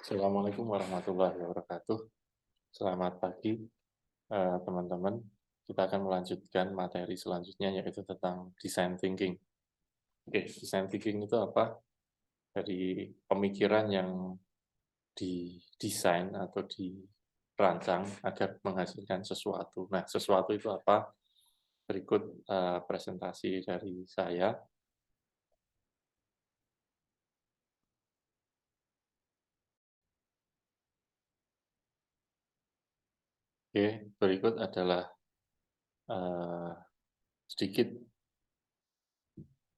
Assalamualaikum warahmatullahi wabarakatuh. Selamat pagi, teman-teman. Kita akan melanjutkan materi selanjutnya, yaitu tentang design thinking. Oke, design thinking itu apa? Dari pemikiran yang didesain atau dirancang agar menghasilkan sesuatu. Nah, sesuatu itu apa? Berikut presentasi dari saya. Oke, berikut adalah eh, sedikit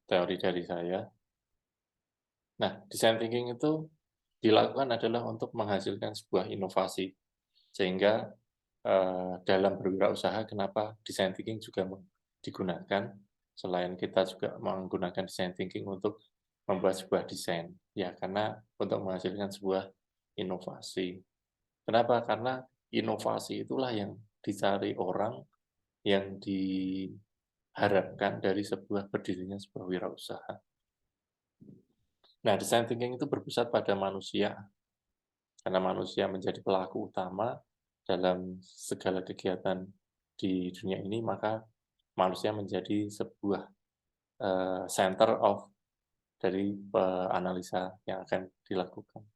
teori dari saya. Nah, design thinking itu dilakukan adalah untuk menghasilkan sebuah inovasi. Sehingga dalam berwirausaha, kenapa design thinking juga digunakan, selain kita juga menggunakan design thinking untuk membuat sebuah desain. Ya, karena untuk menghasilkan sebuah inovasi. Kenapa? Karena inovasi itulah yang dicari orang, yang diharapkan dari sebuah berdirinya sebuah wirausaha. Nah, design thinking itu berpusat pada manusia, karena manusia menjadi pelaku utama dalam segala kegiatan di dunia ini, maka manusia menjadi sebuah center of dari analisa yang akan dilakukan.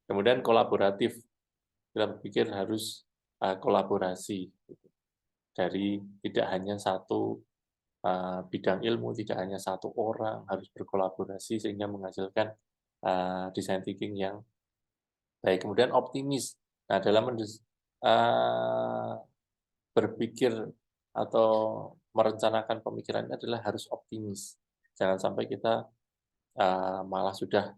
Kemudian kolaboratif, kita berpikir harus kolaborasi dari tidak hanya satu bidang ilmu, tidak hanya satu orang, harus berkolaborasi sehingga menghasilkan design thinking yang baik. Kemudian optimis. Nah, dalam berpikir atau merencanakan pemikiran ini adalah harus optimis. Jangan sampai kita malah sudah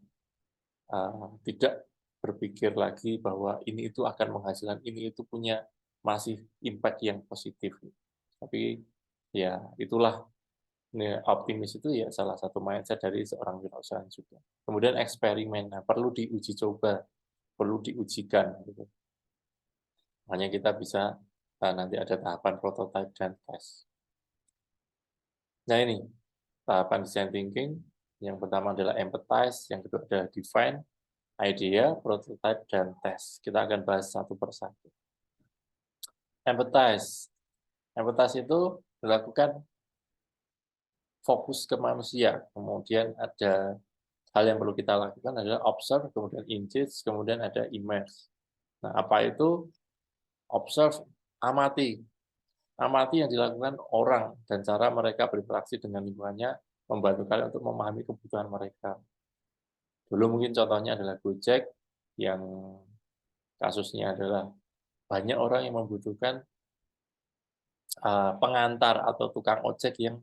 tidak berpikir lagi bahwa ini itu akan menghasilkan, ini itu punya masih impact yang positif. Tapi ya itulah, optimis itu ya salah satu mindset dari seorang wirausahaan juga. Kemudian eksperimen, nah, perlu diuji coba, perlu diujikan. Gitu. Hanya kita bisa nanti ada tahapan prototype dan test. Nah ini, tahapan design thinking, yang pertama adalah empathize, yang kedua adalah define, idea, prototype, dan test. Kita akan bahas satu persatu. Empathize. Empathize itu dilakukan fokus ke manusia. Kemudian ada hal yang perlu kita lakukan adalah observe, kemudian engage, kemudian ada immerse. Nah, apa itu observe? Amati. Amati yang dilakukan orang dan cara mereka berinteraksi dengan lingkungannya membantu kalian untuk memahami kebutuhan mereka. Dulu mungkin contohnya adalah Gojek, yang kasusnya adalah banyak orang yang membutuhkan pengantar atau tukang ojek yang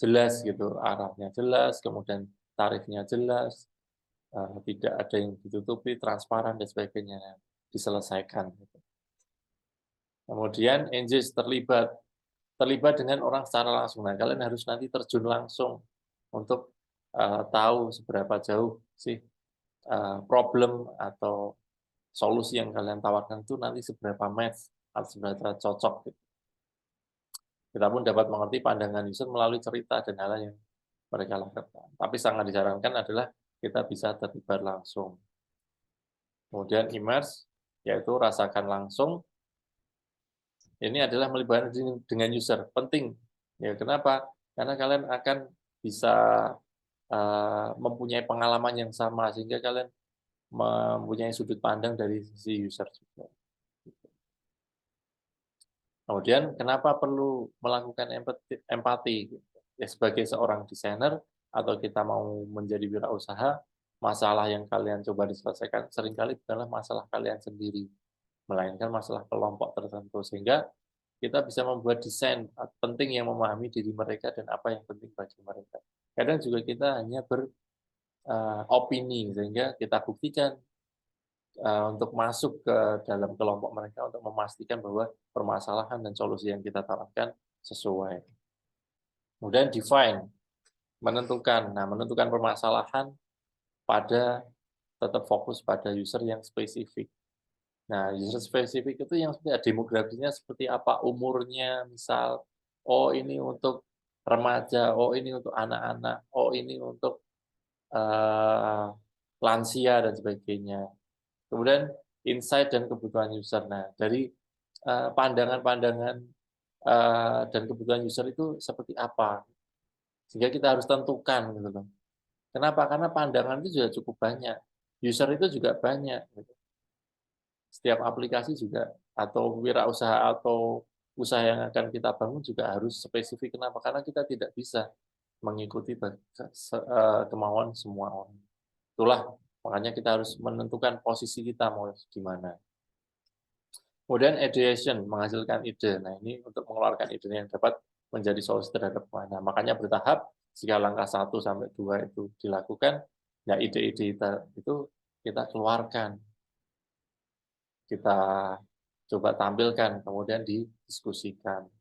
jelas gitu, arahnya jelas, kemudian tarifnya jelas, tidak ada yang ditutupi, transparan dan sebagainya, diselesaikan. Gitu. Kemudian engage, terlibat dengan orang secara langsung. Nah, kalian harus nanti terjun langsung untuk tahu seberapa jauh sih problem atau solusi yang kalian tawarkan itu nanti seberapa match atau seberapa cocok. Gitu. Kita pun dapat mengerti pandangan user melalui cerita dan hal yang mereka lakukan. Tapi sangat disarankan adalah kita bisa terlibat langsung. Kemudian immerse, yaitu rasakan langsung. Ini adalah melibatkan dengan user, penting. Ya, kenapa? Karena kalian akan bisa mempunyai pengalaman yang sama, sehingga kalian mempunyai sudut pandang dari sisi user juga. Kemudian kenapa perlu melakukan empati? Ya, sebagai seorang desainer atau kita mau menjadi wirausaha, masalah yang kalian coba diselesaikan seringkali bukanlah masalah kalian sendiri, melainkan masalah kelompok tertentu. Sehingga kita bisa membuat desain penting yang memahami diri mereka dan apa yang penting bagi mereka. Kadang juga kita hanya beropini, sehingga kita buktikan untuk masuk ke dalam kelompok mereka untuk memastikan bahwa permasalahan dan solusi yang kita tawarkan sesuai. Kemudian define, menentukan. Nah, menentukan permasalahan pada tetap fokus pada user yang spesifik. Nah, user spesifik itu yang demografinya seperti apa, umurnya, misal, oh ini untuk remaja, oh ini untuk anak-anak, oh ini untuk lansia dan sebagainya. Kemudian insight dan kebutuhan user. Nah, dari pandangan-pandangan dan kebutuhan user itu seperti apa, sehingga kita harus tentukan gitu loh. Kenapa? Karena pandangan itu juga cukup banyak, user itu juga banyak. Gitu. Setiap aplikasi juga atau wirausaha atau usaha yang akan kita bangun juga harus spesifik. Kenapa? Karena kita tidak bisa mengikuti kemauan semua orang. Itulah makanya kita harus menentukan posisi kita mau gimana. Kemudian ideation, menghasilkan ide. Nah, ini untuk mengeluarkan ide yang dapat menjadi solusi terhadap mana. Makanya bertahap, jika langkah 1 sampai 2 itu dilakukan, ya ide-ide itu kita keluarkan, kita coba tampilkan, kemudian didiskusikan.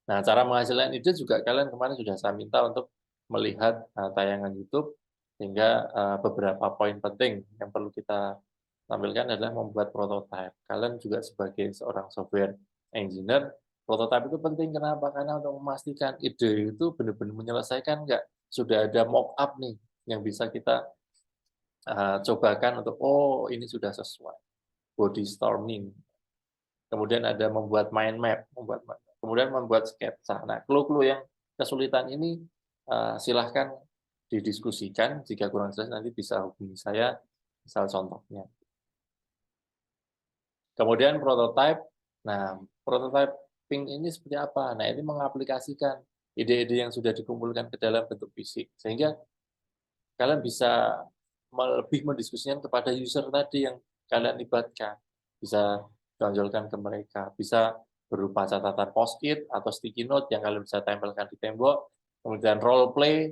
Nah, cara menghasilkan ide juga kalian kemarin sudah saya minta untuk melihat tayangan YouTube, sehingga beberapa poin penting yang perlu kita tampilkan adalah membuat prototipe. Kalian juga sebagai seorang software engineer, prototipe itu penting. Kenapa? Karena untuk memastikan ide itu benar-benar menyelesaikan nggak. Sudah ada mock up nih yang bisa kita cobakan untuk, oh ini sudah sesuai. Body storming. Kemudian ada membuat mind map, kemudian membuat sketsa. Nah, clue-clue yang kesulitan ini silahkan didiskusikan. Jika kurang jelas nanti bisa hubungi saya, misal contohnya. Kemudian prototype. Nah, prototyping ini seperti apa? Nah, ini mengaplikasikan ide-ide yang sudah dikumpulkan ke dalam bentuk fisik. Sehingga kalian bisa lebih mendiskusikan kepada user tadi yang kalian libatkan. Bisa tonjolkan ke mereka. Bisa berupa catatan post-it atau sticky note yang kalian bisa tempelkan di tembok. Kemudian role play,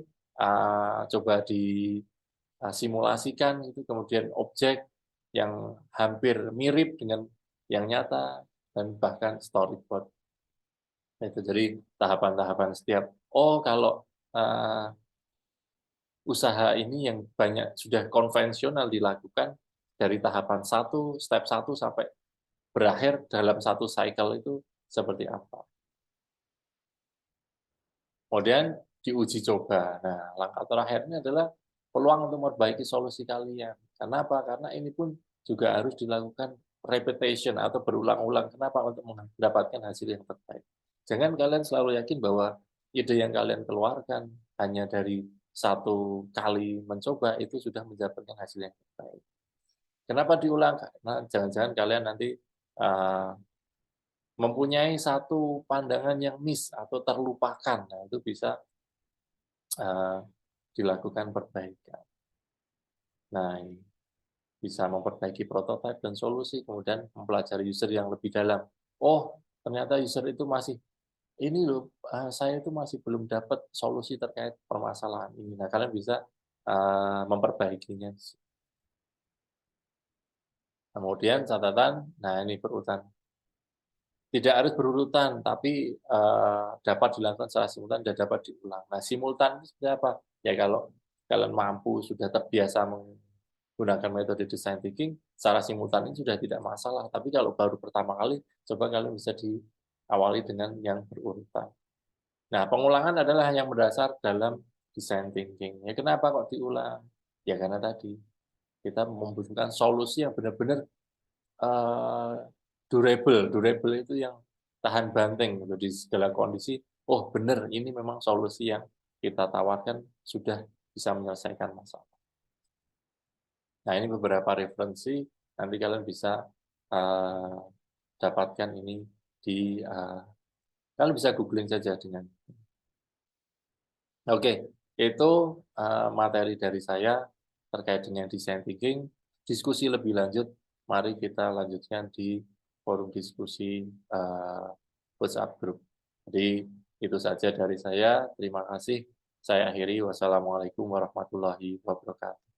coba disimulasikan, itu kemudian objek yang hampir mirip dengan yang nyata, dan bahkan storyboard. Itu jadi tahapan-tahapan setiap. Oh, kalau usaha ini yang banyak sudah konvensional dilakukan dari tahapan step 1 sampai berakhir dalam satu cycle itu seperti apa. Kemudian diuji coba. Nah, langkah terakhirnya adalah peluang untuk memperbaiki solusi kalian. Karena apa? Karena ini pun juga harus dilakukan repetition atau berulang-ulang. Kenapa? Untuk mendapatkan hasil yang terbaik. Jangan kalian selalu yakin bahwa ide yang kalian keluarkan hanya dari satu kali mencoba itu sudah mendapatkan hasil yang terbaik. Kenapa diulang? Karena jangan-jangan kalian nanti mempunyai satu pandangan yang miss atau terlupakan. Nah, itu bisa dilakukan perbaikan. Nah, bisa memperbaiki prototipe dan solusi, kemudian mempelajari user yang lebih dalam. Oh, ternyata user itu masih, ini loh, saya itu masih belum dapat solusi terkait permasalahan ini. Nah, kalian bisa memperbaikinya. Kemudian catatan, nah ini berurutan. Tidak harus berurutan, tapi dapat dilakukan secara simultan dan dapat diulang. Nah, simultan itu seperti apa? Ya kalau kalian mampu, sudah terbiasa menggunakan metode design thinking, secara simultan ini sudah tidak masalah. Tapi kalau baru pertama kali, coba kalian bisa diawali dengan yang berurutan. Nah, pengulangan adalah yang berdasar dalam design thinking. Ya, kenapa kok diulang? Ya karena tadi kita membutuhkan solusi yang benar-benar durable. Durable itu yang tahan banting gitu, di segala kondisi. Oh, benar, ini memang solusi yang kita tawarkan sudah bisa menyelesaikan masalah. Nah, ini beberapa referensi, nanti kalian bisa dapatkan ini di, kalian bisa googling saja dengan. Oke, itu materi dari saya terkait dengan design thinking. Diskusi lebih lanjut, mari kita lanjutkan di forum diskusi WhatsApp group. Jadi itu saja dari saya. Terima kasih. Saya akhiri. Wassalamualaikum warahmatullahi wabarakatuh.